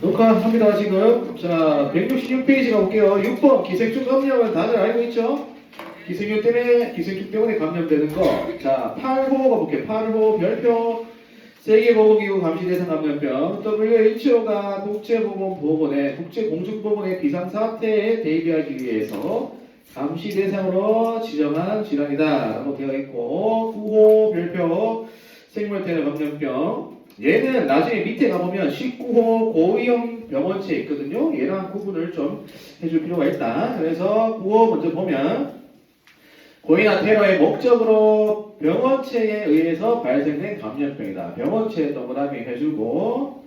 녹화합니다, 지금. 자, 166페이지 가볼게요. 6번, 기생충 감염은 다들 알고 있죠? 기생충 때문에 감염되는 거. 자, 8호 가볼게요. 8호, 별표, 세계보건기구 감시대상 감염병. WHO가 국제공중보건의 비상사태에 대비하기 위해서 감시대상으로 지정한 질환이다. 라고 되어 있고, 9호, 별표, 생물태널 감염병. 얘는 나중에 밑에 가보면 19호 고위험 병원체 있거든요. 얘랑 구분을 좀 해줄 필요가 있다. 그래서 9호 먼저 보면 고의나 테러의 목적으로 병원체에 의해서 발생된 감염병이다. 병원체 동그라미 해주고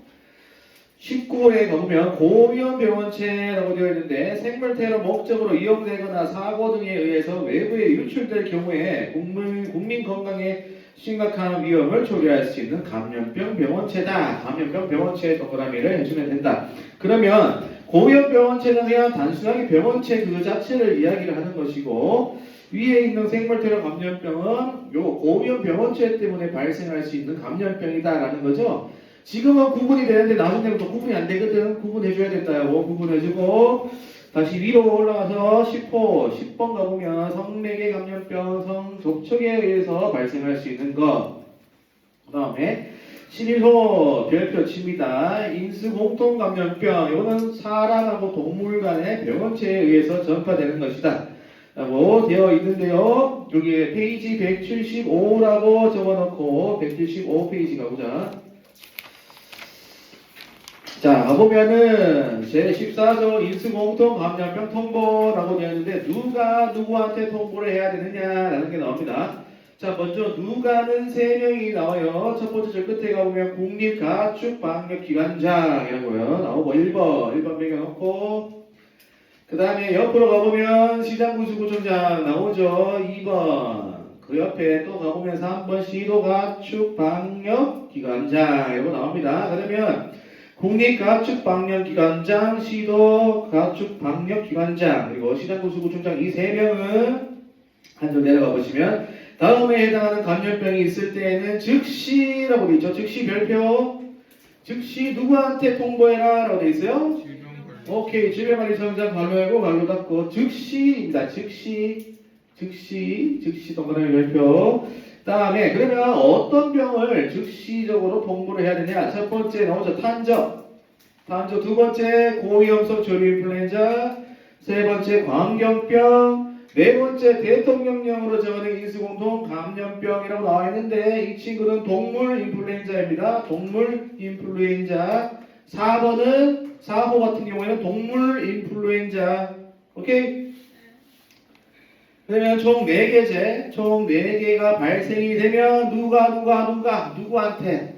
19호에 가보면 고위험 병원체라고 되어 있는데 생물 테러 목적으로 이용되거나 사고 등에 의해서 외부에 유출될 경우에 국민 건강에 심각한 위험을 초래할 수 있는 감염병 병원체다. 감염병 병원체 동그라미를 해주면 된다. 그러면 고위험 병원체는 그냥 단순하게 병원체 그 자체를 이야기를 하는 것이고 위에 있는 생물테러 감염병은 요 고위험 병원체 때문에 발생할 수 있는 감염병이다라는 거죠. 지금은 구분이 되는데 나중에부터 구분이 안 되거든. 구분해줘야 된다고 구분해주고 다시 위로 올라가서 10호, 10번 가보면 성매개 감염병, 성접촉에 의해서 발생할 수 있는 것. 그 다음에 11호 별표치입니다. 인수공통 감염병. 이거는 사람하고 동물 간의 병원체에 의해서 전파되는 것이다. 라고 되어 있는데요. 여기 페이지 175라고 적어놓고 175페이지 가보자. 자, 가보면은 제14조 인수공통 감염병 통보라고 되어 있는데 누가 누구한테 통보를 해야 되느냐라는 게 나옵니다. 자, 먼저 누가는 3명이 나와요. 첫 번째 저 끝에 가보면 국립가축방역기관장이라고요. 나오고 1번 매겨놓고 그 다음에 옆으로 가보면 시장구수구청장 나오죠. 2번 그 옆에 또 가보면 3번 시도가축방역기관장 이러고 나옵니다. 그러면 국립가축방역기관장, 시도가축방역기관장, 그리고 시장구수구청장 이 3명은 한 줄 내려가 보시면 다음에 해당하는 감염병이 있을 때에는 즉시라고 되어 있죠. 즉시 별표. 즉시 누구한테 통보해라 라고 되어 있어요? 오케이. 질병관리청장 괄호 열고 괄호 닫고 즉시입니다. 즉시 동그라미 별표. 다음에 그러면 어떤 병을 즉시적으로 통보를 해야 되냐? 첫 번째 나오죠. 탄저. 두 번째 고위험성 조류인플루엔자, 세 번째 광견병, 네 번째 대통령령으로 정하는 인수공통 감염병이라고 나와 있는데 이 친구는 동물 인플루엔자입니다. 동물 인플루엔자. 4번은 4호 같은 경우에는 동물 인플루엔자. 오케이? 그러면 총 4개제, 총 4개가 발생이 되면 누구한테?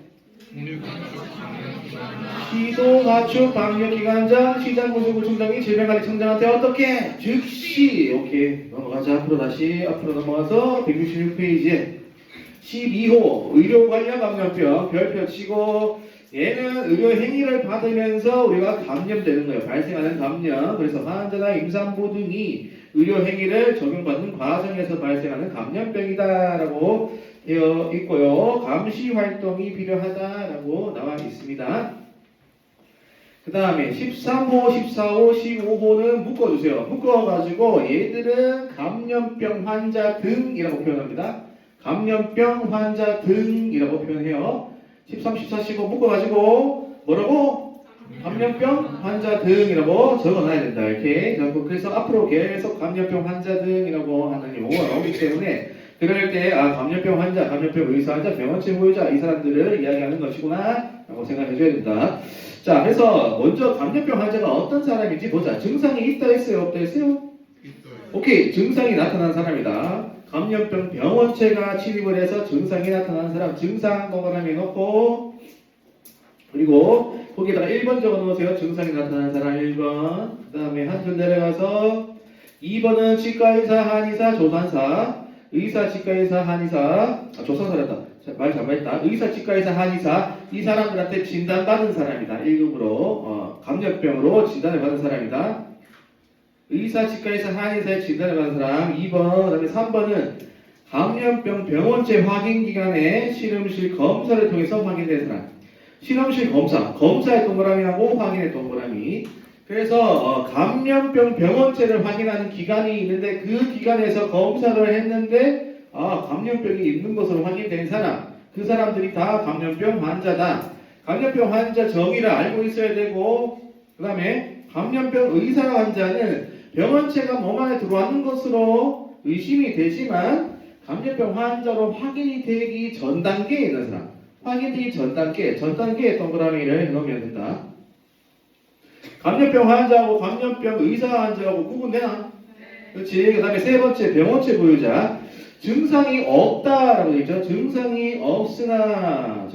시도가축방역기관장, 시장구수구청장이 질병관리청장한테 어떻게? 즉시. 오케이. 넘어가자. 앞으로 넘어가서 166페이지에 12호 의료관련 감염병 별표 치고 얘는 의료 행위를 받으면서 우리가 감염되는 거예요. 발생하는 감염. 그래서 환자나 임산부 등이 의료 행위를 적용받는 과정에서 발생하는 감염병이다라고 되어 있고요. 감시 활동이 필요하다라고 나와 있습니다. 그 다음에 13호, 14호, 15호는 묶어주세요. 묶어가지고 얘들은 감염병 환자 등이라고 표현합니다. 감염병 환자 등이라고 표현해요. 13, 14, 15 묶어가지고 뭐라고? 감염병 환자 등이라고 적어놔야 된다. 이렇게. 그래서 앞으로 계속 감염병 환자 등이라고 하는 용어가 나오기 때문에 그럴 때 감염병 환자, 감염병 의사 환자, 병원체 후유자 이 사람들을 이야기하는 것이구나 라고 생각해 줘야 된다. 자, 그래서 먼저 감염병 환자가 어떤 사람인지 보자. 증상이 있다 했어요? 없다 했어요? 오케이. 증상이 나타난 사람이다. 감염병 병원체가 침입을 해서 증상이 나타난 사람. 증상 동그라미 놓고 그리고 거기다가 1번 적어 놓으세요. 증상이 나타난 사람 1번. 그 다음에 한 줄 내려가서 2번은 치과의사, 한의사, 조산사. 의사, 치과의사, 한의사. 조산사랬다. 말 잘못했다. 의사, 치과의사, 한의사. 이 사람들한테 진단받은 사람이다. 1급으로 감염병으로 진단을 받은 사람이다. 의사, 치과의사, 한의사에 진단을 받은 사람 2번. 그 다음에 3번은 감염병 병원체 확인기관에 실험실 검사를 통해서 확인된 사람. 실험실 검사의 동그라미하고 확인의 동그라미. 그래서 감염병 병원체를 확인하는 기관이 있는데 그 기관에서 검사를 했는데 감염병이 있는 것으로 확인된 사람, 그 사람들이 다 감염병 환자다. 감염병 환자 정의를 알고 있어야 되고, 그 다음에 감염병 의사 환자는 병원체가 몸 안에 들어왔는 것으로 의심이 되지만 감염병 환자로 확인이 되기 전 단계에 있는 사람, 확인되기 전 단계에 동그라미를 해놓으면 된다. 감염병 환자하고 감염병 의사 환자하고 구분되나? 그렇지. 그 다음에 세 번째, 병원체 보유자. 증상이 없다라고 되어 있죠. 증상이 없으나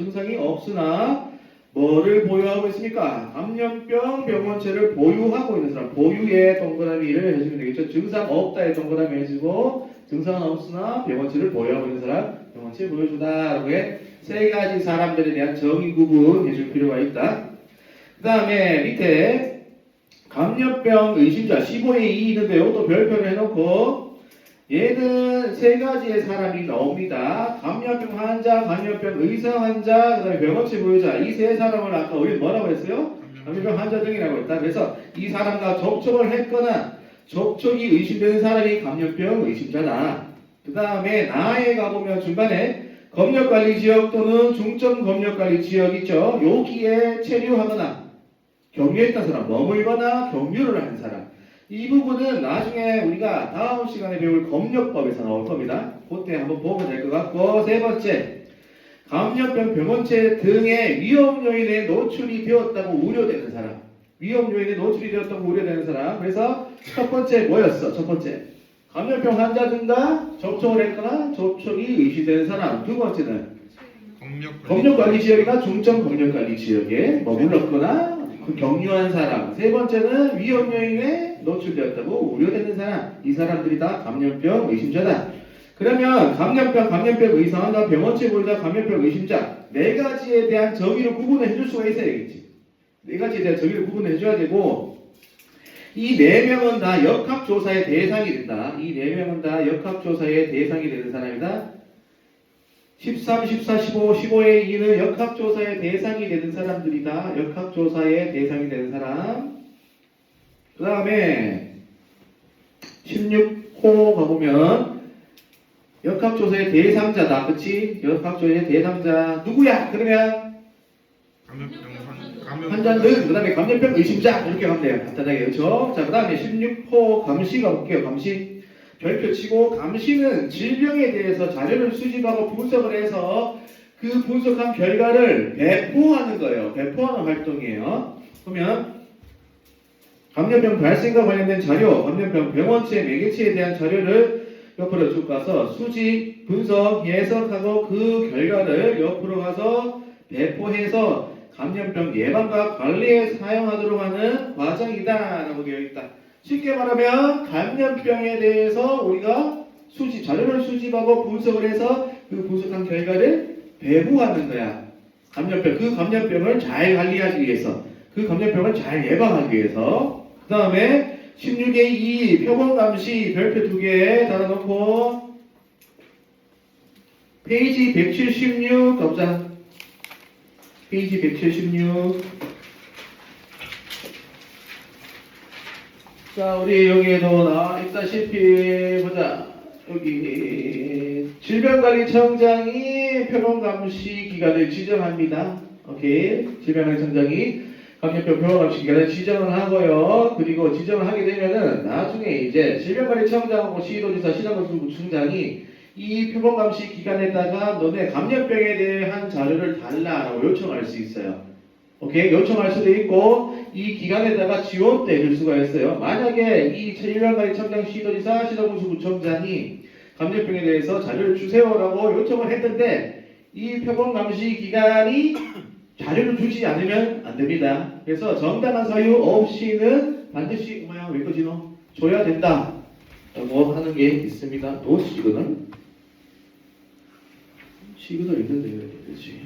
뭐를 보유하고 있습니까? 감염병 병원체를 보유하고 있는 사람. 보유의 동그라미를 해주면 되겠죠. 증상 없다의 동그라미 해주고, 증상은 없으나 병원체를 보유하고 있는 사람, 병원체 보여주다라고 해 세 가지 사람들에 대한 정의 구분 해줄 필요가 있다. 그 다음에 밑에 감염병 의심자 15의 2 있는데 이것도 별표를 해놓고 얘는 세 가지의 사람이 나옵니다. 감염병 환자, 감염병 의사 환자, 그 다음에 병원체 보유자. 이 세 사람을 아까 우리 뭐라고 했어요? 감염병 환자 등이라고 했다. 그래서 이 사람과 접촉을 했거나 접촉이 의심되는 사람이 감염병 의심자다. 그 다음에 나에 가보면 중간에 검역관리지역 또는 중점검역관리지역 있죠. 여기에 체류하거나 격리했던 사람, 머물거나 격류를 한 사람. 이 부분은 나중에 우리가 다음 시간에 배울 검역법에서 나올 겁니다. 그때 한번 보면 될 것 같고, 세 번째, 감염병 병원체 등의 위험 요인에 노출이 되었다고 우려되는 사람. 위험 요인에 노출이 되었다고 우려되는 사람. 그래서 첫 번째 뭐였어? 첫 번째, 감염병 환자 등과 접촉을 했거나 접촉이 의심되는 사람. 두 번째는 검역관리지역이나 중점검역관리지역에 머물렀거나 격려한 사람. 세 번째는 위험 요인에 노출되었다고 우려되는 사람. 이 사람들이 다 감염병 의심자다. 그러면 감염병 의상과 병원체 보유자, 감염병 의심자 네 가지에 대한 정의를 구분해 줄 수가 있어야 되겠지. 네 가지에 대한 정의를 구분해 줘야 되고, 이 네 명은 다 역학조사의 대상이 된다. 이 네 명은 다 역학조사의 대상이 되는 사람이다. 13, 14, 15, 15의 2는 역학조사의 대상이 되는 사람들이다. 역학조사의 대상이 되는 사람. 그 다음에 16호 가보면 역학조사의 대상자다. 그치? 역학조사의 대상자 누구야? 그러면 환자들, 그 다음에 감염병 의심자 이렇게 가면 돼요. 간단하게. 그렇죠? 자, 그 다음에 16호 감시 가볼게요. 감시. 별표 치고, 감시는 질병에 대해서 자료를 수집하고 분석을 해서 그 분석한 결과를 배포하는 거예요. 배포하는 활동이에요. 그러면 감염병 발생과 관련된 자료, 감염병 병원체, 매개체에 대한 자료를 옆으로 쭉 가서 수집, 분석, 해석하고 그 결과를 옆으로 가서 배포해서 감염병 예방과 관리에 사용하도록 하는 과정이다 라고 되어 있다. 쉽게 말하면 감염병에 대해서 우리가 자료를 수집하고 분석을 해서 그 분석한 결과를 배부하는 거야. 그 감염병을 잘 관리하기 위해서, 그 감염병을 잘 예방하기 위해서. 그 다음에 16의 2 표본감시 별표 2개 달아놓고 페이지 176 가보자. 페이지 176. 자, 우리 여기에도 나와 있다시피 보자. 여기 질병관리청장이 표본감시 기간을 지정합니다. 오케이. 질병관리청장이 감염병 표본감시 기간을 지정을 하고요. 그리고 지정을 하게 되면은 나중에 이제 질병관리청장하고 시도지사, 시장건축부청장이 이 표본감시 기간에다가 너네 감염병에 대한 자료를 달라라고 요청할 수 있어요. 오케이, 요청할 수도 있고 이 기간에다가 지원도 해줄 수가 있어요. 만약에 이 질병관리청장, 시도지사, 시도군수구청장이 감염병에 대해서 자료를 주세요라고 요청을 했는데 이 표본감시 기간이 자료를 주지 않으면 안 됩니다. 그래서 정당한 사유 없이는 반드시 왜 거지 너 줘야 된다 라고 하는 게 있습니다. 또 시그널 있는데 그렇지.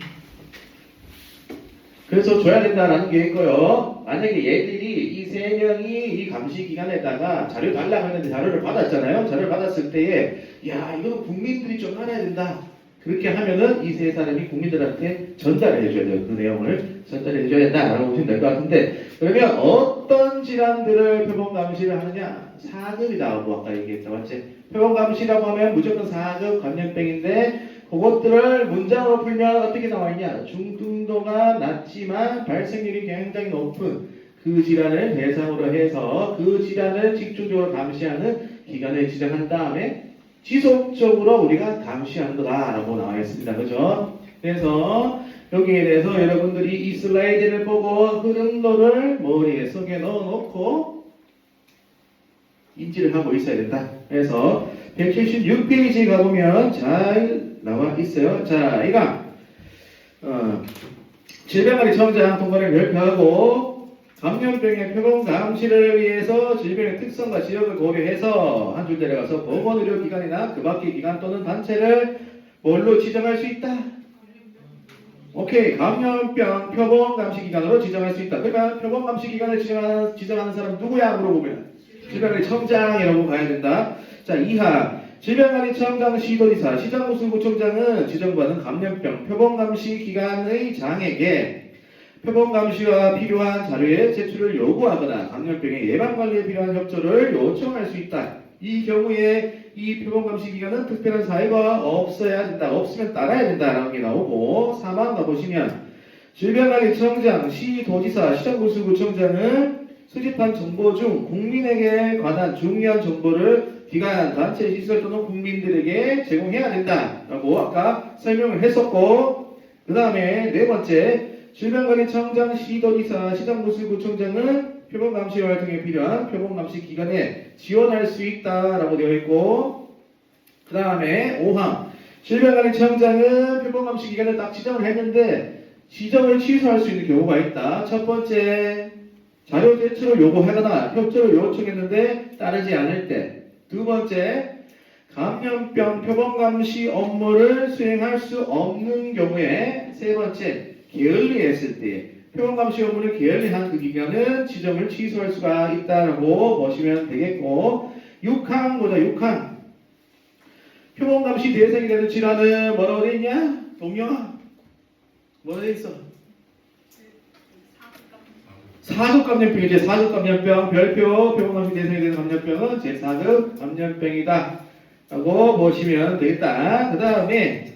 그래서 줘야 된다라는 게 있고요. 만약에 얘들이 이 세 명이 이 감시 기간에다가 자료 달라고 했는데 자료를 받았잖아요. 자료를 받았을 때에 야 이거는 국민들이 좀 알아야 된다. 그렇게 하면은 이 세 사람이 국민들한테 전달을 해줘야 돼요. 그 내용을 전달해 줘야 된다라고 보시면 될 것 같은데, 그러면 어떤 질환들을 표본 감시를 하느냐? 4급이다. 뭐 아까 얘기했죠. 맞지? 표본 감시라고 하면 무조건 4급 감염병인데, 그것들을 문장으로 풀면 어떻게 나와 있냐? 중등도가 낮지만 발생률이 굉장히 높은 그 질환을 대상으로 해서 그 질환을 집중적으로 감시하는 기간을 지정한 다음에 지속적으로 우리가 감시하는 거다라고 나와 있습니다. 그죠? 그래서 여기에 대해서 여러분들이 이 슬라이드를 보고 흐름도를 머리에 속에 넣어놓고 인지를 하고 있어야 된다. 그래서 176페이지 가보면 잘 나와 있어요. 자, 이강 질병관리청장 통과를 발표하고 감염병의 표본 감시를 위해서 질병의 특성과 지역을 고려해서 한 줄 내려가서 보건의료기관이나 그 밖의 기관 또는 단체를 뭘로 지정할 수 있다? 오케이. 감염병 표본 감시 기관으로 지정할 수 있다. 그러면 표본 감시 기관을 지정하는 사람 누구야? 물어보면 질병관리청장이라고 가야 된다. 자, 이하 질병관리청장 시도지사 시장구술구청장은 지정받은 감염병 표본 감시 기관의 장에게 표본 감시와 필요한 자료의 제출을 요구하거나 감염병의 예방 관리에 필요한 협조를 요청할 수 있다. 이 경우에 이 표본 감시 기관은 특별한 사유가 없어야 된다. 없으면 따라야 된다라는 게 나오고 4번 가보시면 질병관리청장, 시도지사, 시장구술구청장은 수집한 정보 중 국민에게 관한 중요한 정보를 기관, 단체, 시설 또는 국민들에게 제공해야 된다라고 아까 설명을 했었고, 그 다음에 네 번째 질병관리청장, 시도지사, 시장구술구청장은 표본감시 활동에 필요한 표본감시 기관에 지원할 수 있다라고 되어 있고, 그 다음에 5항 질병관리청장은 표본감시 기관을 딱 지정을 했는데 지정을 취소할 수 있는 경우가 있다. 첫 번째, 자료 제출을 요구하거나 협조를 요청했는데 따르지 않을 때. 두 번째, 감염병 표본감시 업무를 수행할 수 없는 경우에. 세 번째, 게을리했을 때 표본감시 업무를 게을리한 그 기관은 지정을 취소할 수가 있다고 보시면 되겠고, 6항 보자. 6항 표본감시 대상이 되는 질환은 뭐라고 되어 있냐? 동영아 뭐라고 되어 있어? 4급 감염병이지. 4급 감염병 별표 표본감시 대상이 되는 감염병은 제4급 감염병이다 라고 보시면 되겠다. 그 다음에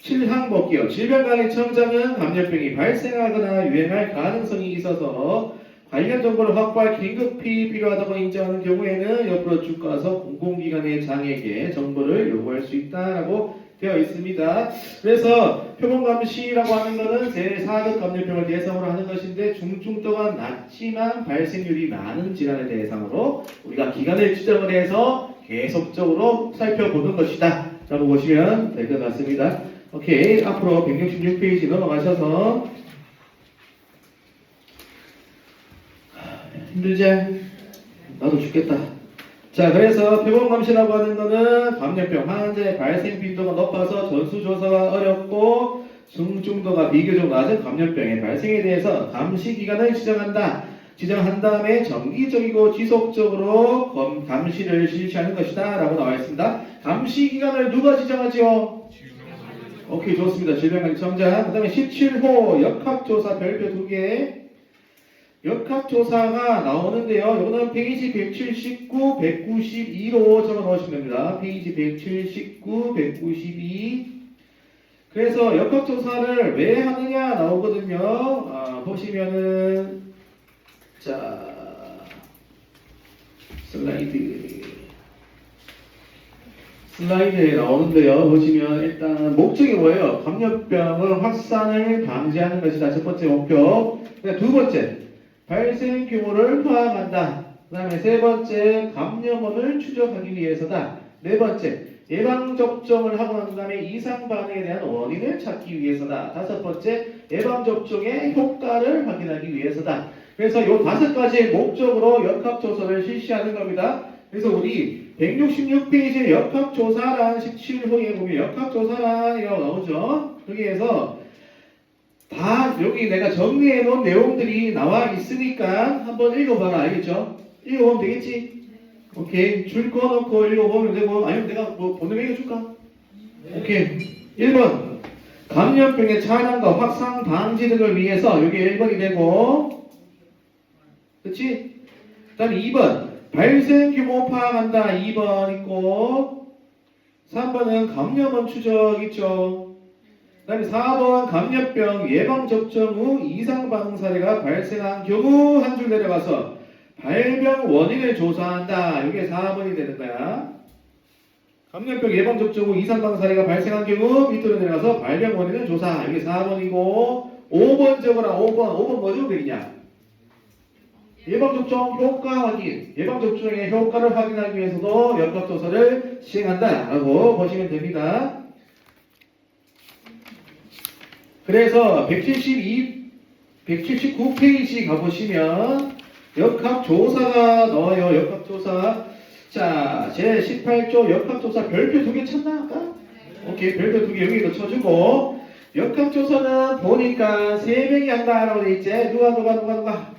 7항 볼게요. 질병관리청장은 감염병이 발생하거나 유행할 가능성이 있어서 관련 정보를 확보할 긴급히 필요하다고 인정하는 경우에는 옆으로 쭉 가서 공공기관의 장에게 정보를 요구할 수 있다라고 되어 있습니다. 그래서 표본감시라고 하는 것은 제4급 감염병을 대상으로 하는 것인데 중증도가 낮지만 발생률이 많은 질환을 대상으로 우리가 기관을 지정을 해서 계속적으로 살펴보는 것이다 라고 보시면 될 것 같습니다. 오케이. 앞으로 166페이지 넘어가셔서 힘들지? 나도 죽겠다. 자, 그래서 표본감시라고 하는 거는 감염병 환자의 발생 빈도가 높아서 전수조사가 어렵고 중증도가 비교적 낮은 감염병의 발생에 대해서 감시기간을 지정한 다음에 정기적이고 지속적으로 감시를 실시하는 것이다 라고 나와 있습니다. 감시기간을 누가 지정하죠? 오케이, 좋습니다. 질병관리청장. 그 다음에 17호 역학조사 별표 2개 역학조사가 나오는데요. 이거는 페이지 179, 192로 적어 넣으시면 됩니다. 페이지 179, 192. 그래서 역학조사를 왜 하느냐 나오거든요. 보시면은 자, 슬라이드에 나오는데요. 보시면 일단 목적이 뭐예요? 감염병을 확산을 방지하는 것이다. 첫 번째 목표. 두 번째, 발생 규모를 파악한다. 그 다음에 세 번째, 감염원을 추적하기 위해서다. 네 번째, 예방접종을 하고 난 다음에 이상 반응에 대한 원인을 찾기 위해서다. 다섯 번째, 예방접종의 효과를 확인하기 위해서다. 그래서 이 5가지의 목적으로 역학조사를 실시하는 겁니다. 그래서 우리 166페이지에 역학조사란 17호에 보면 역학조사란이라고 나오죠. 여기에서 다 여기 내가 정리해 놓은 내용들이 나와 있으니까 한번 읽어봐라. 알겠죠? 읽어보면 되겠지? 오케이. 줄 꺼놓고 읽어보면 되고, 아니면 내가 뭐 번역 읽어줄까? 오케이. 1번 감염병의 차단과 확산 방지 등을 위해서 이게 1번이 되고 그치? 그 다음에 2번 발생 규모 파악한다 2번 있고 3번은 감염원 추적 있죠. 그 다음에 4번 감염병 예방접종 후 이상 반응 사례가 발생한 경우 한 줄 내려가서 발병 원인을 조사한다. 이게 4번이 되는 거야. 감염병 예방접종 후 이상 반응 사례가 발생한 경우 밑으로 내려가서 발병 원인을 조사. 이게 4번이고 5번 적어라. 5번 뭐 적으면 되겠냐? 예방접종 효과 확인. 예방접종의 효과를 확인하기 위해서도 역학조사를 시행한다. 라고 보시면 됩니다. 그래서 179페이지 가보시면 역학조사가 넣어요. 역학조사. 자, 제18조 역학조사 별표 2개 쳤나 아까? 오케이, 별표 2개 여기도 쳐주고 역학조사는 보니까 3명이 한다라고 돼 있지. 누가?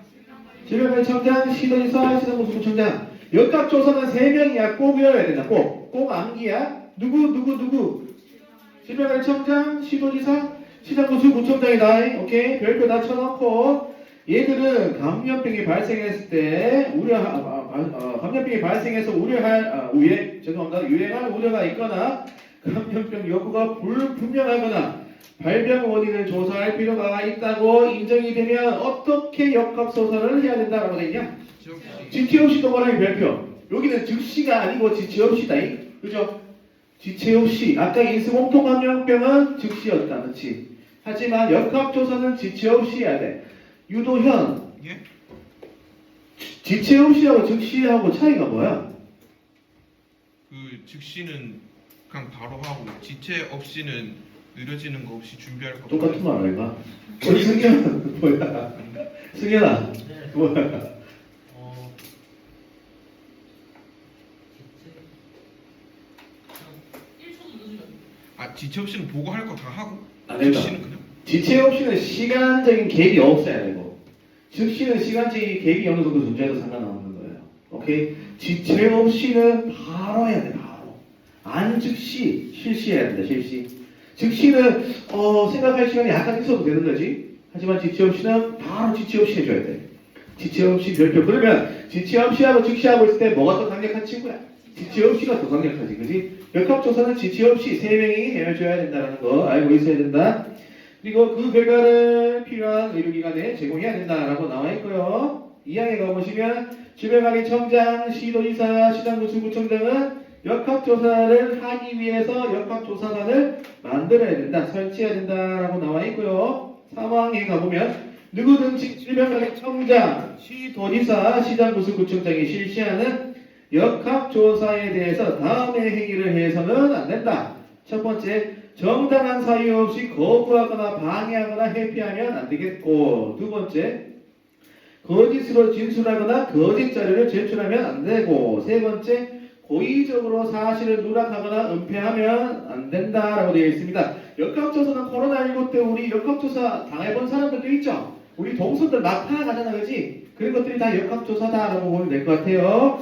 질병관리청장, 시도지사, 시도무수구청장. 역학조사는 3명이야. 꼭 외워야 된다. 꼭 암기야. 누구? 질병관리청장, 시도지사, 시장구수구청장이다. 오케이, 별표 다 쳐놓고 얘들은 감염병이 발생했을 때 감염병이 발생해서 유행할 우려가 있거나 감염병 여부가 불분명하거나 발병 원인을 조사할 필요가 있다고 인정이 되면 어떻게 역학조사를 해야 된다라고 되어 있냐? 지체 없이 동그라미 별표. 여기는 즉시가 아니고 지체 없이다. 그죠? 지체 없이. 아까 인수공통감염병은 즉시였다. 그렇지? 하지만 역학조사는 지체 없이 해야 돼. 유도현. 예? 지체 없이하고 즉시하고 차이가 뭐야? 그 즉시는 그냥 바로 하고 지체 없이는 느려지는 거 없이 준비할 거 똑같은 말 아닌가? 우리 승현 뭐야? 승현아 뭐야? 지체 없이는 보고 할 거 다 하고 안 된다. 즉시는 그냥 지체 없이는 시간적인 갭이 없어야 되고 즉시는 시간적인 갭이 어느 정도 존재해도 상관없는 거예요. 오케이? 지체 없이는 바로 해야 돼. 바로. 안 즉시 실시해야 된다. 실시. 즉시는 생각할 시간이 약간 있어도 되는 거지. 하지만 지체 없이는 바로 지체 없이 해줘야 돼. 지체 없이 별표. 그러면 지체 없이 하고 즉시 하고 있을 때 뭐가 더 강력한 친구야? 지체 없이가 더 강력하지. 그지? 역학조사는 지체 없이 3명이 해줘야 된다는 거 알고 있어야 된다. 그리고 그 결과를 필요한 의료기관에 제공해야 된다라고 나와 있고요. 2항에 가보시면 질병관리청장, 시도지사, 시장구수구청장은 역학조사를 하기 위해서 역학조사단을 만들어야 된다, 설치해야 된다라고 나와 있고요. 3항에 가보면 누구든지 질병관리청장, 시도지사, 시장구수구청장이 실시하는 역학조사에 대해서 다음의 행위를 해서는 안 된다. 첫 번째, 정당한 사유 없이 거부하거나 방해하거나 회피하면 안 되겠고, 두 번째, 거짓으로 진술하거나 거짓 자료를 제출하면 안 되고, 세 번째, 고의적으로 사실을 누락하거나 은폐하면 안 된다라고 되어 있습니다. 역학조사는 코로나19 때 우리 역학조사 당해본 사람들도 있죠? 우리 동선들 막 파악하잖아, 그지? 그런 것들이 다 역학조사다라고 보면 될 것 같아요.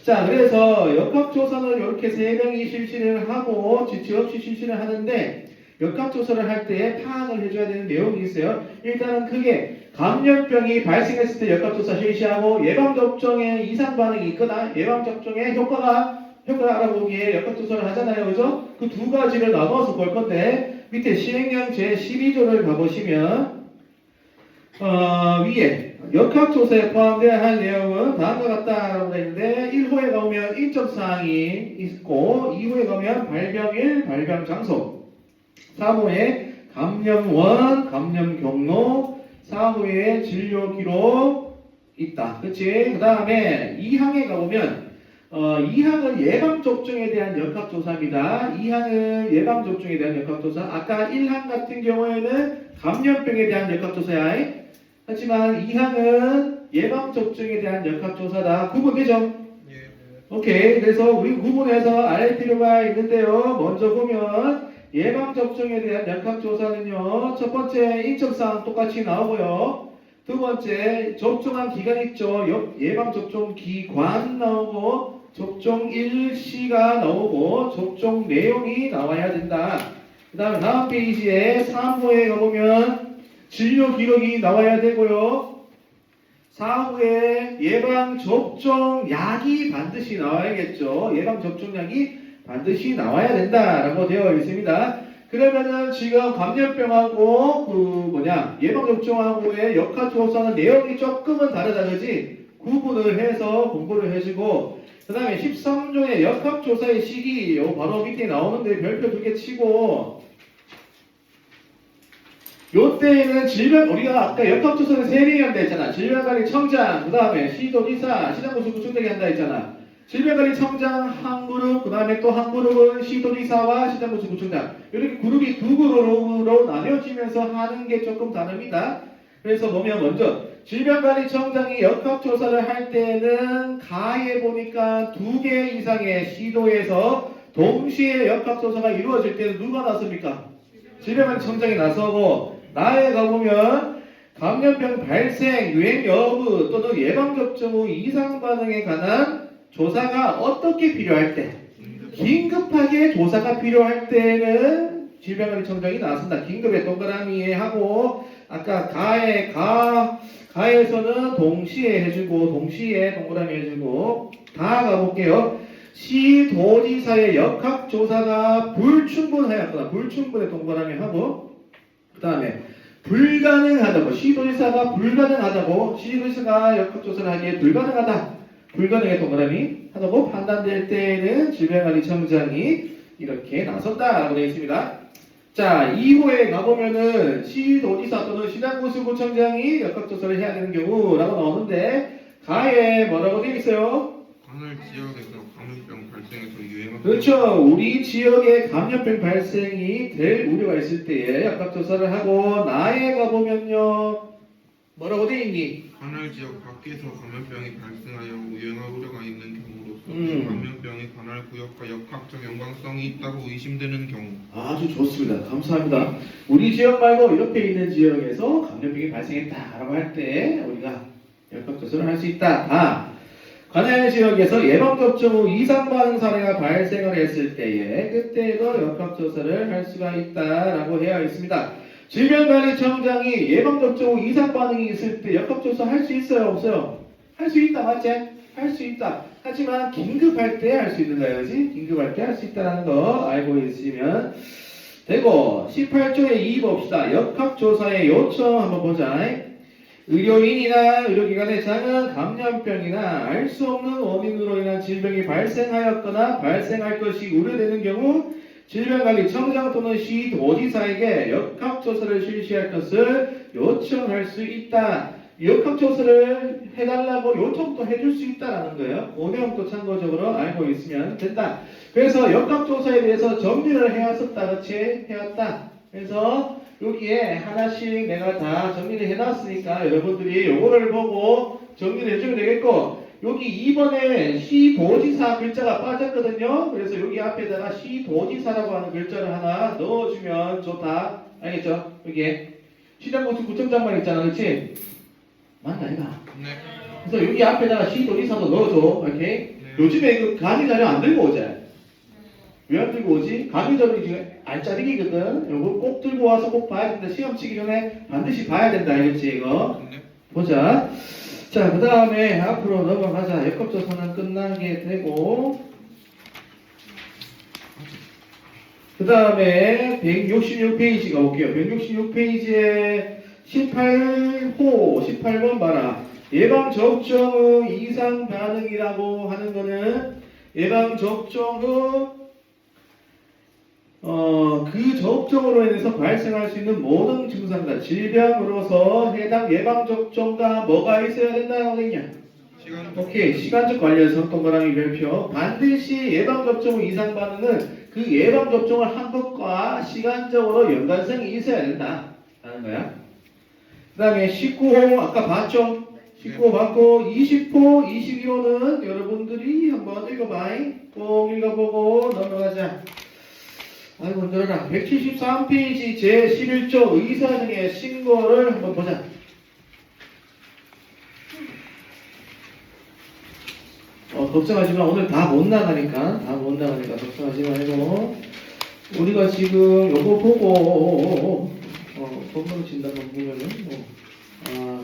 자, 그래서 역학조사는 이렇게 3명이 실시를 하고 지체 없이 실시를 하는데 역학조사를 할 때 파악을 해줘야 되는 내용이 있어요. 일단은 크게 감염병이 발생했을 때 역학조사 실시하고 예방접종에 이상 반응이 있거나 예방접종의 효과를 알아보기에 역학조사를 하잖아요. 그죠? 그 두 가지를 나눠서 볼 건데 밑에 시행령 제12조를 가보시면 위에 역학조사에 포함되어야 할 내용은 다음과 같다라고 되어 있는데 1호에 가면 인적사항이 있고 2호에 가면 발병일, 발병장소 3호에 감염원, 감염경로 4호에 진료기록 있다. 그치? 그 다음에 2항에 가보면 2항은 예방접종에 대한 역학조사입니다. 2항은 예방접종에 대한 역학조사. 아까 1항 같은 경우에는 감염병에 대한 역학조사야. 하지만 2항은 예방접종에 대한 역학조사다. 구분되죠? 예. 오케이. 그래서 우리 구분해서 알 필요가 있는데요. 먼저 보면 예방접종에 대한 역학조사는요. 첫 번째 인적사항 똑같이 나오고요. 두 번째 접종한 기간 있죠. 예방접종 기관 나오고 접종 일시가 나오고 접종 내용이 나와야 된다. 그 다음에 다음 페이지에 3호에 가보면 진료 기록이 나와야 되고요. 4호에 예방접종약이 반드시 나와야겠죠. 예방접종약이 반드시 나와야 된다라고 되어 있습니다. 그러면은 지금 감염병하고 예방접종하고의 역학조사는 내용이 조금은 다르다 그지? 구분을 해서 공부를 해주고 그 다음에 13조의 역학조사의 시기 요 바로 밑에 나오는데 별표 2개 치고 요때에는 우리가 아까 역학조사는 3명이 한다 했잖아. 질병관리청장, 그 다음에 시도지사, 시장군수구청장이 한다 했잖아. 질병관리청장 한 그룹, 그 다음에 또 한 그룹은 시도지사와 시장군수구청장. 이렇게 그룹이 두 그룹으로 나뉘어지면서 하는 게 조금 다릅니다. 그래서 보면 먼저 질병관리청장이 역학조사를 할 때는 가에 보니까 2개 이상의 시도에서 동시에 역학조사가 이루어질 때는 누가 나섭니까? 질병관리청장이 나서고 나에 가보면 감염병 발생, 유행 여부 또는 예방접종 후 이상 반응에 관한 조사가 어떻게 필요할 때 긴급하게 조사가 필요할 때는 질병관리청장이 나선다. 긴급의 동그라미에 하고 아까 가에서는 동시에 해주고 동시에 동그라미 해주고 다 가볼게요. 시도지사의 역학조사가 불충분하였거나 불충분의 동그라미 하고 그 다음에 불가능하다고 시도지사가 불가능하다고 시도지사가 역학조사를 하기에 불가능의 동그라미 하다고 판단될 때에는 질병관리청장이 이렇게 나선다라고 되어 있습니다. 자 2호에 가보면은 시도지사 또는 시장군수구청장이 역학조사를 해야 되는 경우라고 나오는데 가에 뭐라고 되어 있어요? 관할 지역에서 감염병 발생해서 유행하는 그렇죠. 우리 지역에 감염병 발생이 될 우려가 있을 때에 역학조사를 하고 나에 가보면요. 뭐라고 돼 있니? 관할 지역 밖에서 감염병이 발생하여 유행할 우려가 있는 경우로서 감염병이 관할 구역과 역학적 연관성이 있다고 의심되는 경우. 아주 좋습니다. 감사합니다. 우리 지역 말고 옆에 있는 지역에서 감염병이 발생했다라고 할 때 우리가 역학조사를 할 수 있다. 관할 지역에서 예방접종 후 이상 반응 사례가 발생을 했을 때에 그때도 역학조사를 할 수가 있다라고 되어 있습니다. 질병관리청장이 예방접종 후 이상 반응이 있을 때 역학조사 할 수 있어요? 없어요? 할 수 있다 맞지? 할 수 있다. 하지만 긴급할 때 할 수 있는 거예요. 그지? 긴급할 때 할 수 있다는 거 알고 있으면 되고 18조에 2 봅시다. 역학조사의 요청 한번 보자. 의료인이나 의료기관의 장은 감염병이나 알 수 없는 원인으로 인한 질병이 발생하였거나 발생할 것이 우려되는 경우 질병관리청장 또는 시도지사에게 역학조사를 실시할 것을 요청할 수 있다. 역학조사를 해달라고 요청도 해줄 수 있다라는 거예요. 그 내용도 참고적으로 알고 있으면 된다. 그래서 역학조사에 대해서 정리를 해왔었다. 그렇지? 해왔다. 그래서 여기에 하나씩 내가 다 정리를 해놨으니까 여러분들이 요거를 보고 정리를 해주면 되겠고 여기 2번에 시도지사 글자가 빠졌거든요. 그래서 여기 앞에다가 시도지사라고 하는 글자를 하나 넣어주면 좋다. 알겠죠? 여기에 시장군수구청장만 있잖아. 그렇지? 맞나 이거? 네. 그래서 여기 앞에다가 시도지사도 넣어줘. 이렇게. 요즘에 이거 강의 자료 안 들고 오자. 왜 안 들고 오지? 강의 자료 지금 알짜리기거든. 이거 꼭 들고 와서 꼭 봐야 된다. 시험 치기 전에 반드시 봐야 된다. 알겠지 이거? 네. 보자. 자, 그 다음에 앞으로 넘어가자. 역학조사는 끝나게 되고 그 다음에 166페이지 가볼게요. 166페이지에 18번 봐라. 예방접종 후 이상 반응이라고 하는 거는 예방접종 후 그 접종으로 인해서 발생할 수 있는 모든 증상과 질병으로서 해당 예방접종과 뭐가 있어야 된다고 되냐? 오케이. 시간적 관련성 동그라미 별표. 반드시 예방접종 후 이상 반응은 그 예방접종을 한 것과 시간적으로 연관성이 있어야 된다. 라는 거야. 그 다음에 19호 아까 봤죠? 19호 봤고 20호, 22호는 여러분들이 한번 읽어봐. 꼭 읽어보고 넘어가자. 아이고 힘들어라. 173페이지 제11조 의사등의 신고를 한번 보자. 걱정하지만 오늘 다 못 나가니까 걱정하지 말고 우리가 지금 요거 보고 건강 진단만 보면은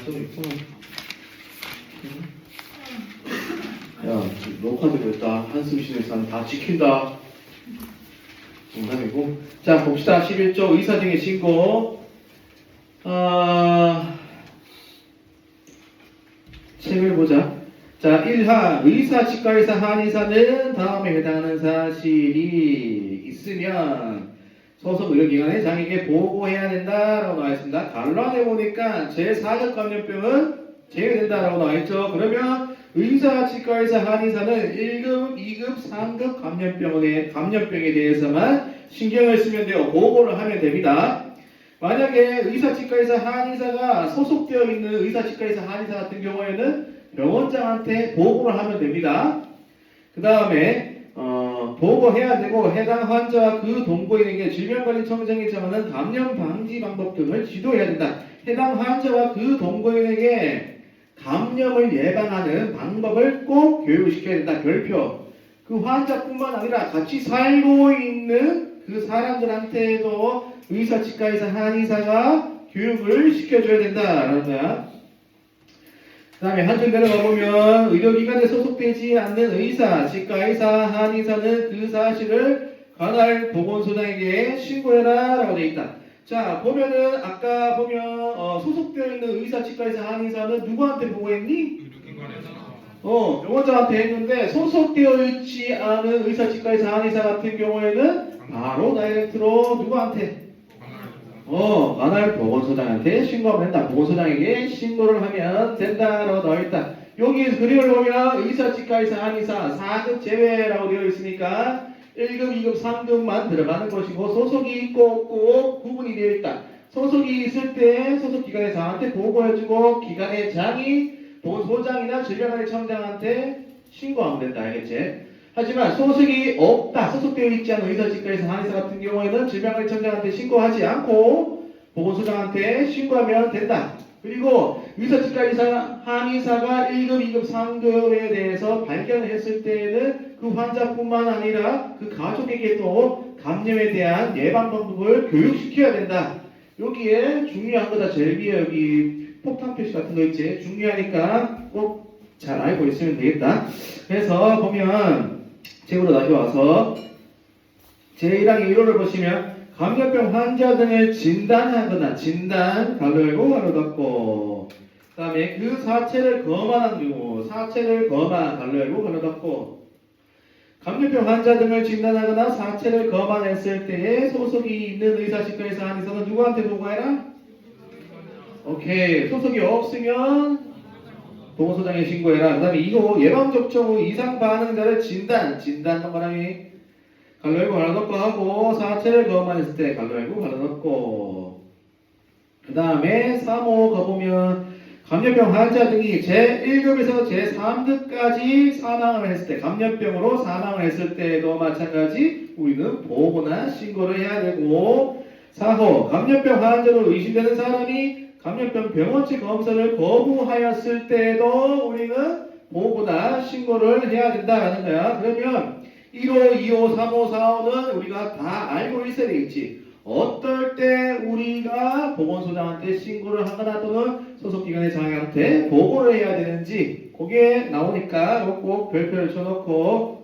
좀 있구나. 야, 녹화되고 있다. 한숨 쉬는 사람 다 지킨다. 농담이고. 자, 봅시다. 11조 의사 등의 신고. 책을 보자. 자, 1항 의사, 치과의사, 한의사는 다음에 해당하는 사실이 있으면 소속 의료기관의 장에게 보고해야 된다라고 나와 있습니다. 단란해 보니까 제4급 감염병은 제외된다라고 나와 있죠. 그러면 의사, 치과의사, 한의사는 1급, 2급, 3급 감염병에 대해서만 신경을 쓰면 돼요. 보고를 하면 됩니다. 만약에 의사, 치과의사, 한의사가 소속되어 있는 의사, 치과의사, 한의사 같은 경우에는 병원장한테 보고를 하면 됩니다. 그 다음에 보고해야 되고 해당 환자와 그 동거인에게 질병관리청장이 정하는 감염 방지 방법 등을 지도해야 된다. 해당 환자와 그 동거인에게 감염을 예방하는 방법을 꼭 교육시켜야 된다. 별표. 그 환자뿐만 아니라 같이 살고 있는 그 사람들한테도 의사, 치과의사, 한의사가 교육을 시켜줘야 된다라는 거야. 그 다음에 한줄 내려가 보면 의료기관에 소속되지 않는 의사, 치과의사, 한의사는 그 사실을 관할 보건소장에게 신고해라 라고 되어 있다. 자, 보면은 아까 보면 소속되어 있는 의사, 치과의사, 한의사는 누구한테 보고했니? 병원장한테 했는데 소속되어 있지 않은 의사, 치과의사, 한의사 같은 경우에는 바로 다이렉트로 누구한테? 관할 보건소장한테 신고하면 된다. 보건소장에게 신고를 하면 된다라고 나와 있다. 여기 그림을 보면 의사, 치과의사, 한의사 4급 제외라고 되어 있으니까 1급, 2급, 3급만 들어가는 것이고 소속이 있고 없고 구분이 되어 있다. 소속이 있을 때 소속 기관의 장한테 보고해주고 기관의 장이 보건소장이나 질병관리청장한테 신고하면 된다. 알겠지? 하지만 소속이 없다. 소속되어 있지 않은 의사, 치과의사, 한의사 같은 경우에는 질병관리청장한테 신고하지 않고 보건소장한테 신고하면 된다. 그리고 의사, 치과의사, 한의사가 1급, 2급, 3급에 대해서 발견을 했을 때에는 그 환자뿐만 아니라 그 가족에게도 감염에 대한 예방 방법을 교육시켜야 된다. 여기에 중요한 거다. 제일 위에 여기 폭탄 표시 같은 거 있지. 중요하니까 꼭 잘 알고 있으면 되겠다. 그래서 보면 책으로 다시 와서 제1항의 1호를 보시면 감염병 환자 등을 진단하거나 진단 가로 열고 가로 닫고 그 다음에 그 사체를 검안한 경우 사체를 검안 가로 열고 가로 닫고 감염병 환자 등을 진단하거나 사체를 검안했을 때에 소속이 있는 의사, 치과의사, 한의사는 누구한테 보고해라? 오케이. 소속이 없으면 보건소장에 신고해라. 그 다음에 2호 예방접종 후 이상 반응자를 진단 동그라미 갈로 열고 갈로 닫고 하고 사체를 검안했을 때 갈로 열고 갈로 닫고 그 다음에 3호 가보면 감염병 환자 등이 제1급에서 제3급까지 사망을 했을 때 감염병으로 사망을 했을 때도 마찬가지 우리는 보고나 신고를 해야 되고 4호 감염병 환자로 의심되는 사람이 감염병 병원치 검사를 거부하였을 때도 우리는 보고나 신고를 해야 된다라는 거야. 그러면 1호, 2호, 3호, 4호는 우리가 다 알고 있어야 되겠지. 어떨 때 우리가 보건소장한테 신고를 하거나 또는 소속기관의 장한테 보고를 해야 되는지 그게 나오니까 꼭 별표를 쳐놓고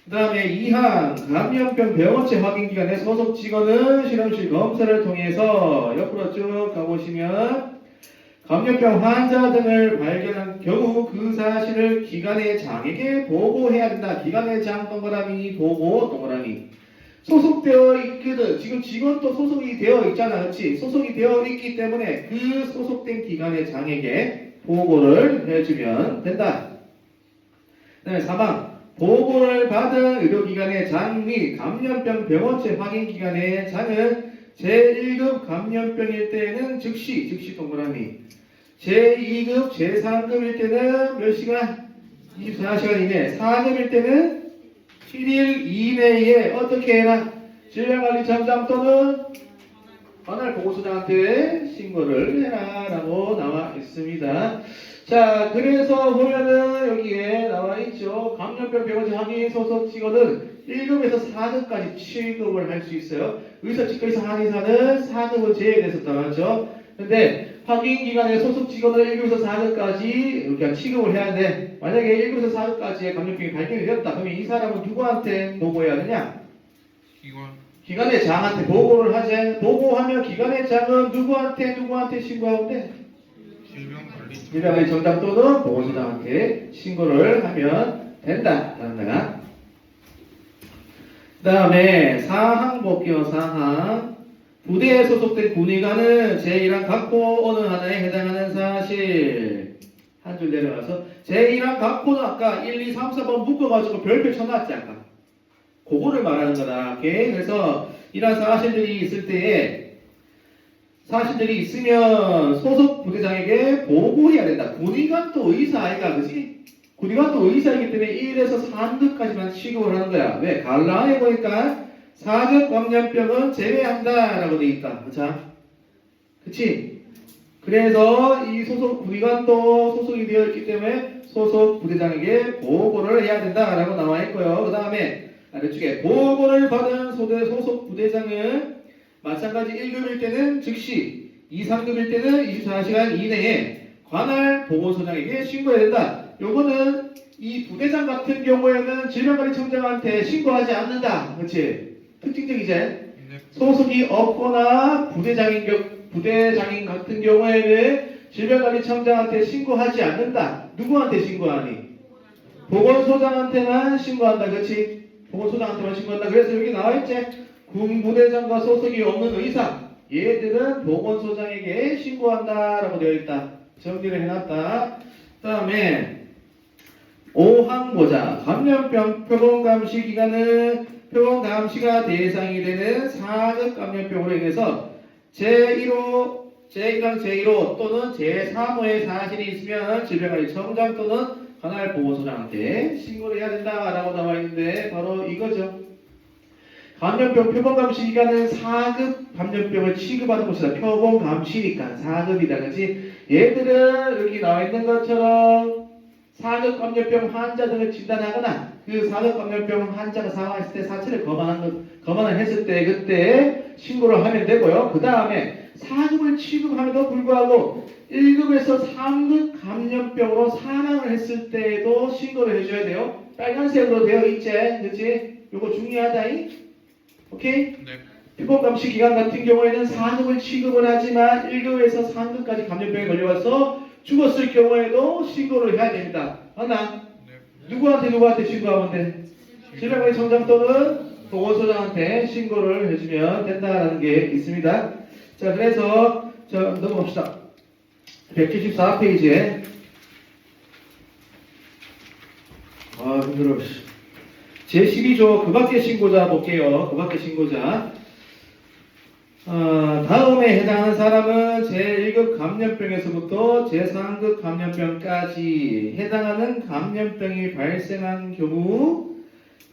그 다음에 2항 감염병 병원체 확인기관의 소속 직원은 실험실 검사를 통해서 옆으로 쭉 가보시면 감염병 환자 등을 발견한 경우 그 사실을 기관의 장에게 보고해야 된다. 기관의 장 동그라미 보고 동그라미 소속되어 있거든. 지금 직원도 소속이 되어 있잖아. 그렇지? 소속이 되어 있기 때문에 그 소속된 기관의 장에게 보고를 해주면 된다. 그 다음에 4방 보고를 받은 의료기관의 장 및 감염병 병원체 확인기관의 장은 제1급 감염병일 때는 즉시 동그라미 제2급, 제3급일 때는 몇 시간? 24시간 이내 4급일 때는 7일 이내에 어떻게 해라? 질병관리청장 또는 관할 보건소장한테 신고를 해라 라고 나와 있습니다. 자, 그래서 보면은 여기에 나와 있죠. 감염병 감염병 병원체 확인 소속 직원은 1급에서 4급까지 취급을 할 수 있어요. 의사, 치과의사, 한의사는 4급은 제외됐었다 맞죠? 근데 확인 기관의 소속 직원은 1급에서 4급까지 이렇게 취급을 해야 돼. 만약에 1급에서 4급까지의 감염병이 발견이 되었다. 그러면 이 사람은 누구한테 보고해야 되냐? 기관의 장한테 보고를 하재. 보고하면 기관의 장은 누구한테 신고하면 돼? 질병관리청장 또는 보건소장한테 신고를 하면 된다. 라는 그 다음에 사항 볼게요. 사항. 부대에 소속된 군의관은 제1항 각호 어느 하나에 해당하는 사실. 한 줄 내려가서 제1항 각호는 아까 1, 2, 3, 4번 묶어가지고 별표 쳐놨지 아까. 그거를 말하는 거다. 오케이? 그래서 이런 사실들이 있을 때에 사실들이 있으면 소속 부대장에게 보고해야 된다. 군의관도 의사 아이가 그지? 군의관도 의사이기 때문에 1에서 3급까지만 취급을 하는 거야. 왜? 갈라에 보니까 4급 감염병은 제외한다 라고 돼 있다. 자, 그치? 그래서 이 소속 군의관도 소속이 되어 있기 때문에 소속 부대장에게 보고를 해야 된다 라고 나와 있고요. 그 다음에 아래쪽에 보고를 받은 소속 부대장은 마찬가지 1급일 때는 즉시 2, 3급일 때는 24시간 이내에 관할 보건소장에게 신고해야 된다. 요거는 이 부대장 같은 경우에는 질병관리청장한테 신고하지 않는다. 그렇지? 특징적이지? 소속이 없거나 부대장인 같은 경우에는 질병관리청장한테 신고하지 않는다. 누구한테 신고하니? 보건소장한테만 신고한다. 그렇지? 보건소장한테만 신고한다. 그래서 여기 나와있지? 군부대장과 소속이 없는 의사 얘들은 보건소장에게 신고한다라고 되어 있다. 정리를 해놨다. 그 다음에 5항 보자. 감염병 표본감시 기간은 표본감시가 대상이 되는 4급 감염병으로 인해서 제1호, 제1항 제1호 또는 제3호의 사실이 있으면 질병관리청장 또는 관할 보건소장한테 신고를 해야 된다라고 나와 있는데 바로 이거죠. 감염병 표본감시 기간은 4급 감염병을 취급하는 곳이다. 표본감시니까 4급이다. 그렇지? 얘들은 여기 나와 있는 것처럼 4급 감염병 환자 등을 진단하거나 그 4급 감염병 환자가 사망했을 때 사체를 검안을 했을 때 그때 신고를 하면 되고요. 그 다음에 4급을 취급함에도 불구하고 1급에서 3급 감염병으로 사망을 했을 때에도 신고를 해줘야 돼요. 빨간색으로 되어 있지? 그렇지? 요거 중요하다잉? 오케이? 네. 표본감시 기간 같은 경우에는 4급을 취급을 하지만 1급에서 3급까지 감염병에 걸려와서 죽었을 경우에도 신고를 해야 됩니다. 맞나? 네. 누구한테 신고하면 돼? 질병관리청장 또는 보건소장한테 신고를 해주면 된다는 게 있습니다. 자, 그래서 넘어갑시다. 174페이지에 힘들어. 제12조 그 밖의 신고자 볼게요. 그 밖의 신고자. 다음에 해당하는 사람은 제1급 감염병에서부터 제3급 감염병까지 해당하는 감염병이 발생한 경우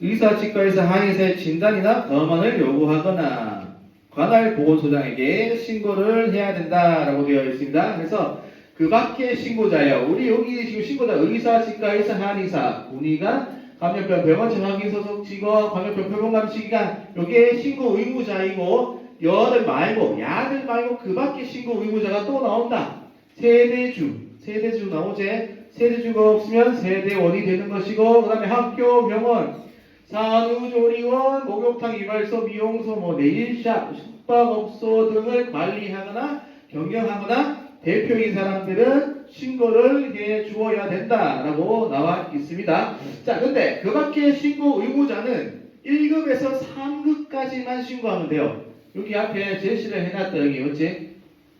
의사, 치과의사, 한의사의 진단이나 검안을 요구하거나 관할 보건소장에게 신고를 해야 된다라고 되어 있습니다. 그래서 그 밖의 신고자예요. 우리 여기 지금 신고자 의사, 치과의사, 한의사, 군의관, 감염병 병원체 확인 소속 직원, 감염병 표본감시 기간 요게 신고 의무자이고 야들 말고 그 밖에 신고 의무자가 또 나온다. 세대주 나오지? 세대주가 없으면 세대원이 되는 것이고 그 다음에 학교, 병원, 산후조리원, 목욕탕, 이발소, 미용소, 네일샵, 숙박업소 등을 관리하거나 경영하거나 대표인 사람들은 신고를 해 주어야 된다라고 나와 있습니다. 자, 근데 그 밖에 신고 의무자는 1급에서 3급까지만 신고하면 돼요. 여기 앞에 제시를 해놨다. 여기 그렇지?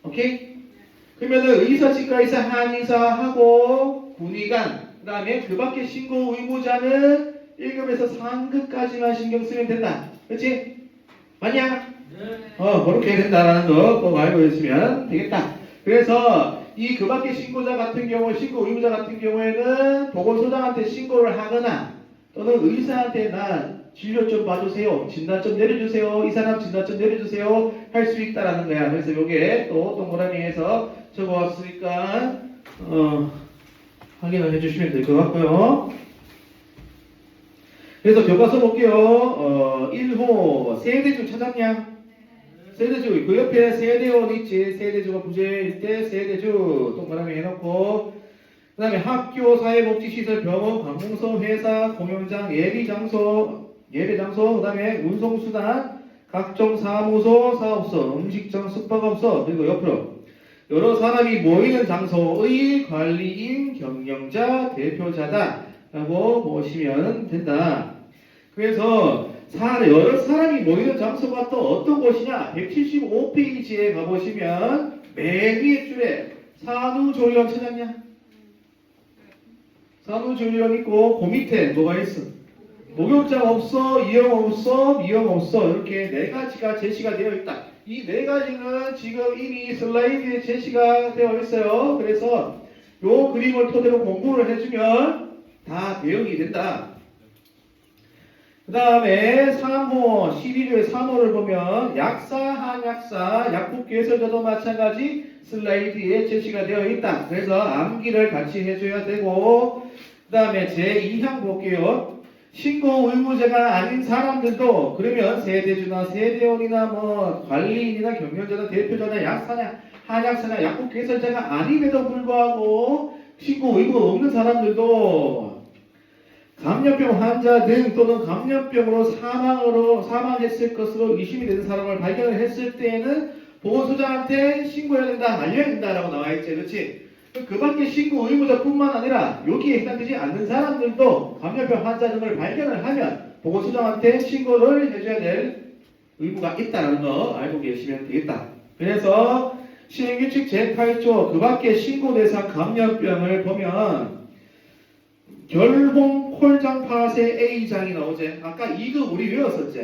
오케이? 그러면은 의사, 치과의사, 한의사하고 군의관 그 다음에 그 밖에 신고 의무자는 1급에서 3급까지만 신경 쓰면 된다. 그렇지? 맞냐? 그렇게 된다라는 거 꼭 알고 있으면 되겠다. 그래서 이 그 밖에 신고자 같은 경우, 신고 의무자 같은 경우에는 보건소장한테 신고를 하거나 또는 의사한테 나 진료 좀 봐주세요. 진단 좀 내려주세요. 이 사람 진단 좀 내려주세요. 할 수 있다라는 거야. 그래서 요게 또 동그라미에서 적어왔으니까 확인을 해주시면 될 것 같고요. 그래서 교과서 볼게요. 1호 세대주 찾았냐? 세대주 그 옆에 세대원 있지. 세대주가 부재일 때 세대주 동그라미 해놓고 그 다음에 학교, 사회복지시설, 병원, 관공서, 회사, 공연장, 예배장소, 그 다음에 운송수단, 각종 사무소, 사업소, 음식점, 숙박업소, 그리고 옆으로 여러 사람이 모이는 장소의 관리인, 경영자, 대표자다 라고 보시면 된다. 그래서 여러 사람이 모이는 장소가 또 어떤 곳이냐? 175페이지에 가보시면 맨 위에 줄에 산후조리원 찾았냐? 산후조리원 있고 그 밑에 뭐가 있어? 목욕장 없어, 이용 없어, 미용 없어 이렇게 네 가지가 제시가 되어 있다. 이 네 가지는 지금 이미 슬라이드에 제시가 되어 있어요. 그래서 요 그림을 토대로 공부를 해주면 다 대응이 된다. 그 다음에 3호, 12조의 3호를 보면 약사, 한약사, 약국개설자도 마찬가지 슬라이드에 제시가 되어 있다. 그래서 암기를 같이 해줘야 되고 그 다음에 제2항 볼게요. 신고 의무자가 아닌 사람들도 그러면 세대주나 세대원이나 뭐 관리인이나 경영자나 대표자나 약사나 한약사나 약국개설자가 아님에도 불구하고 신고 의무가 없는 사람들도 감염병 환자 등 또는 감염병으로 사망했을 것으로 의심이 되는 사람을 발견을 했을 때에는 보건소장한테 신고해야 된다, 알려야 된다라고 나와 있지, 그렇지? 그 밖에 신고 의무자뿐만 아니라 여기에 해당되지 않는 사람들도 감염병 환자 등을 발견을 하면 보건소장한테 신고를 해줘야 될 의무가 있다는 거 알고 계시면 되겠다. 그래서 시행규칙 제8조 그 밖에 신고 대상 감염병을 보면 결홍 콜장 파세 A장이 나오지. 아까 2급 우리 외웠었지.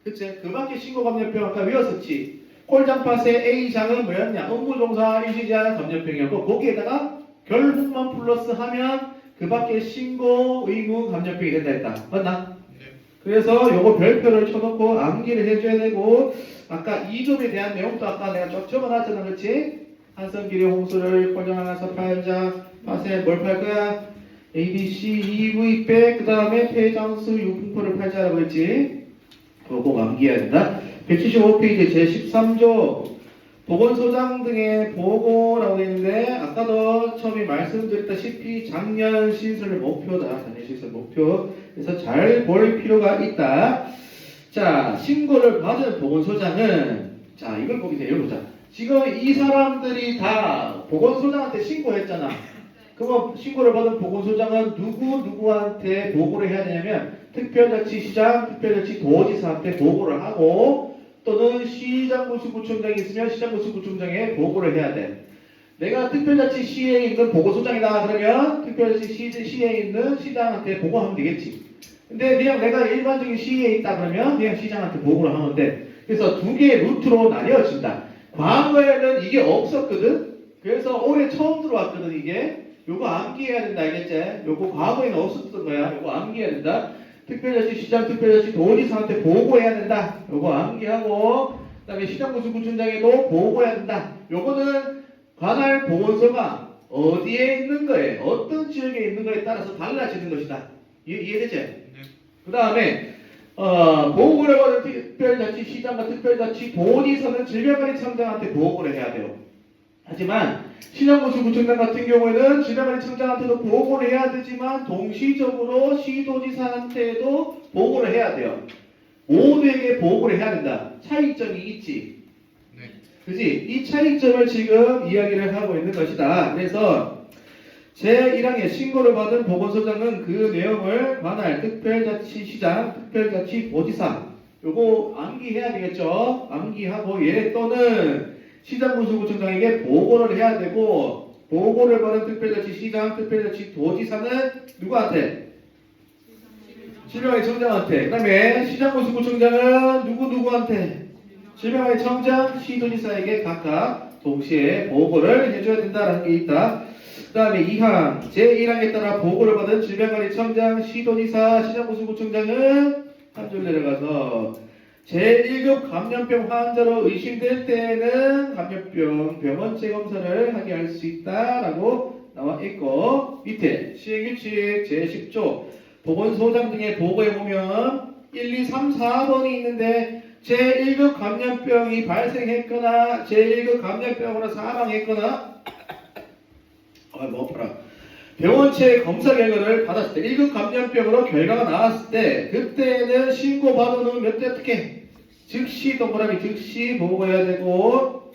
그치? 그 밖에 신고 감염병 아까 외웠었지. 콜장 파세 A장은 뭐였냐? 업무종사 일시제한 감염병이었고 거기에다가 결홍만 플러스 하면 그 밖에 신고 의무 감염병이 된다 했다. 맞나? 네. 그래서 요거 별표를 쳐놓고 암기를 해줘야 되고 아까 2급에 대한 내용도 아까 내가 쭉 적어놨잖아. 그치? 한성길이 홍수를 콜장하면서 팔자 파세 뭘 팔 거야? ABC, EV, 백, 그 다음에 폐장수, 유분포를 팔자라고 했지. 그거 꼭 암기해야 된다. 175페이지 제13조 보건소장 등의 보고라고 되어 있는데 아까도 처음에 말씀드렸다시피 작년 시설 목표다. 작년 시설 목표. 그래서 잘 볼 필요가 있다. 자, 신고를 받은 보건소장은 자, 이걸 보기 전에 읽어보자. 지금 이 사람들이 다 보건소장한테 신고했잖아. 그럼 신고를 받은 보건소장은 누구한테 보고를 해야 되냐면 특별자치시장, 특별자치도지사한테 보고를 하고 또는 시장군수구청장이 있으면 시장군수구청장에 보고를 해야 돼. 내가 특별자치시에 있는 보건소장이다 그러면 특별자치시에 있는 시장한테 보고하면 되겠지. 근데 그냥 내가 일반적인 시에 있다 그러면 그냥 시장한테 보고를 하면 돼. 그래서 두 개의 루트로 나뉘어진다. 과거에는 이게 없었거든. 그래서 올해 처음 들어왔거든 이게. 요거 암기해야 된다, 알겠지? 요거 과거에는 없었던 거야. 요거 암기해야 된다. 특별자치 시장, 특별자치 도지사한테 보고해야 된다. 요거 암기하고, 그 다음에 시장군수구청장에도 보고해야 된다. 요거는 관할 보건소가 어디에 있는 거에, 어떤 지역에 있는 거에 따라서 달라지는 것이다. 이해되지? 네. 그 다음에, 보고를 받은 특별자치 시장과 특별자치 도지사는 질병관리청장한테 보고를 해야 돼요. 하지만 시장군수구청장 같은 경우에는 질병관리청장한테도 보고를 해야 되지만 동시적으로 시도지사한테도 보고를 해야 돼요. 모두에게 보고를 해야 된다. 차이점이 있지. 네. 그지? 이 차이점을 지금 이야기를 하고 있는 것이다. 그래서 제1항에 신고를 받은 보건소장은 그 내용을 관할 특별자치시장, 특별자치도지사 요거 암기해야 되겠죠? 암기하고 얘 또는 시장군수구청장에게 보고를 해야 되고 보고를 받은 특별자치시장, 특별자치도지사는 누구한테? 질병관리청장한테. 그 다음에 시장군수구청장은 누구한테? 질병관리청장, 시도지사에게 각각 동시에 보고를 해줘야 된다는 게 있다. 그 다음에 2항 제1항에 따라 보고를 받은 질병관리청장, 시도지사, 시장군수구청장은 한 줄 내려가서 제1급 감염병 환자로 의심될 때에는 감염병 병원 재검사를 하게 할 수 있다라고 나와 있고 밑에 시행규칙 제10조 보건소장 등의 보고에 보면 1, 2, 3, 4번이 있는데 제1급 감염병이 발생했거나 제1급 감염병으로 사망했거나 뭐 아파라. 병원체 검사 결과를 받았을 때 1급 감염병으로 결과가 나왔을 때 그때는 신고받은 후 몇 대 어떻게 즉시 동그라미 즉시 보고해야 되고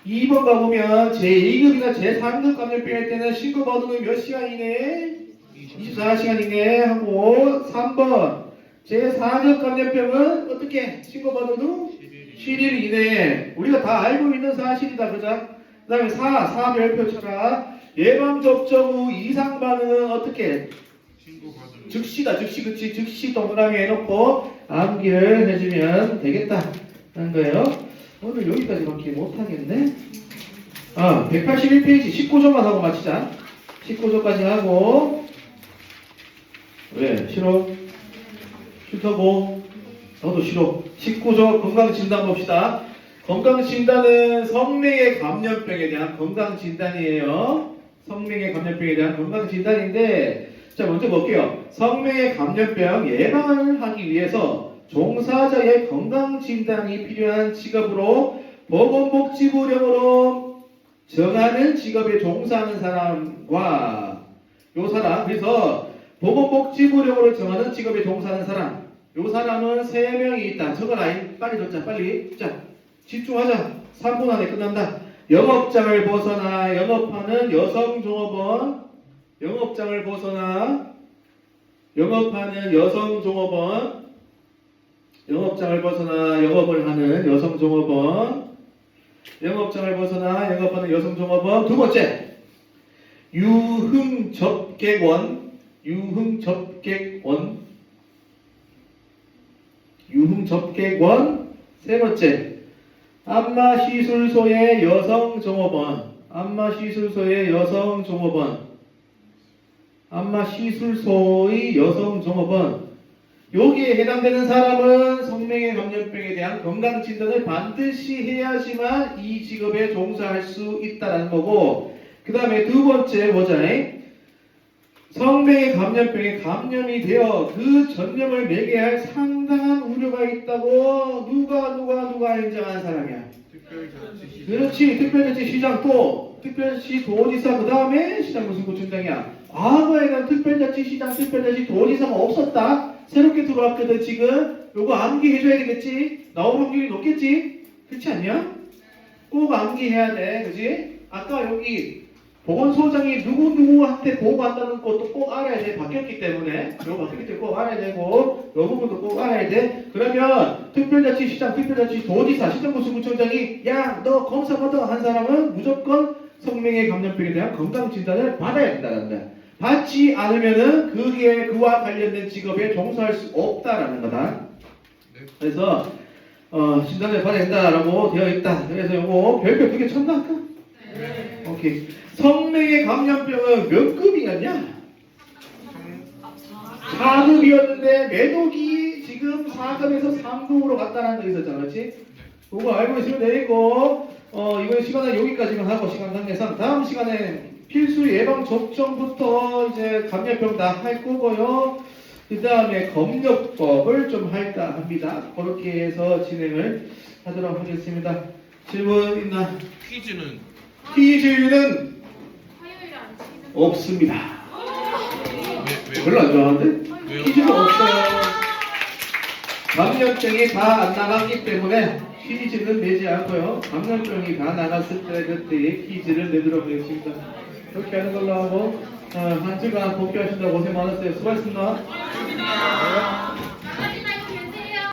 2번 가보면 제2급이나 제3급 감염병일 때는 신고받은 후 몇 시간 이내에 24시간 이내에 하고 3번 제4급 감염병은 어떻게 신고받은 후 7일 이내에 우리가 다 알고 있는 사실이다. 그죠? 그 다음에 4별표 쳐라. 예방접종 후 이상 반응은 어떻게? 신고받은 즉시다. 즉시 그치 즉시 동그라미 해놓고 암기를 해주면 되겠다 하는 거예요. 오늘 여기까지밖에 못하겠네. 181페이지 19조만 하고 마치자. 19조까지 하고 왜? 싫어? 싫다고? 나도 싫어. 19조 건강진단 봅시다. 건강진단은 성매개 감염병에 대한 건강진단이에요. 성매개 감염병에 대한 건강진단인데 자 먼저 볼게요. 성매개 감염병 예방을 하기 위해서 종사자의 건강진단이 필요한 직업으로 보건복지부령으로 정하는 직업에 종사하는 사람과 요 사람 그래서 보건복지부령으로 정하는 직업에 종사하는 사람 요 사람은 3명이 있다. 적어라. 빨리 적자 빨리. 자 집중하자. 3분 안에 끝난다. 영업장을 벗어나 영업하는 여성종업원 영업장을 벗어나 영업하는 여성종업원 영업장을 벗어나 영업을 하는 여성종업원 영업장을 벗어나 영업하는 여성종업원 두 번째 유흥접객원 유흥접객원 세 번째 안마시술소의 여성종업원 안마시술소의 여성종업원 여기에 해당되는 사람은 성매개 감염병에 대한 건강진단을 반드시 해야지만 이 직업에 종사할 수 있다는 거고 그 다음에 두 번째 보자. 성매개 감염병에 감염이 되어 그 전염을 매개할 상당한 우려가 있다고 누가 인정한 사람이야. 특별자치시장 그렇지. 특별자치시장 또 특별시도지사 그 다음에 시장 무슨 구청장이야. 과거에는 특별자치시장 특별자치도지사가 없었다. 새롭게 들어왔거든 지금. 요거 암기해줘야 되겠지. 나올 확률이 높겠지. 그렇지 않냐? 꼭 암기해야 돼. 그지? 아까 여기 보건소장이 누구한테 보고한다는 것도 꼭 알아야 돼. 바뀌었기 때문에. 요거 바뀌었기 때문에 꼭 알아야 되고 요 부분도 꼭 알아야 돼. 그러면 특별자치시장, 특별자치도지사, 시정구청장이 야 너 검사 받아 한 사람은 무조건 성매개 감염병에 대한 건강진단을 받아야 된다는 거야. 받지 않으면은 그게 그와 관련된 직업에 종사할 수 없다라는 거다. 네. 그래서 진단을 받아야 된다라고 되어 있다. 그래서 요거 별표 2개 쳤나 아까? 네. 오케이. 성매개 감염병은 몇 급이었냐? 4급이었는데 매독이 지금 4급에서 3급으로 갔다는 거 있었잖아. 그렇지? 그거 알고 있으면 되고 이번 시간은 여기까지만 하고 시간 관계상 다음 시간에 필수 예방 접종부터 이제 감염병 다 할 거고요. 그 다음에 검역법을 좀 할까 합니다. 그렇게 해서 진행을 하도록 하겠습니다. 질문 있나? 퀴즈는 퀴즈는 화요일에 안 치는 없습니다. 왜 별로 안 좋아하는데? 왜요? 퀴즈는 없어요. 감염병이 다 안 나갔기 때문에 퀴즈는 내지 않고요. 감염병이 다 나갔을 때 그때 퀴즈를 내도록 하겠습니다. 그렇게 하는 걸로 하고 한 주간 복귀하신다고 고생 많았어요. 수고하셨습니다.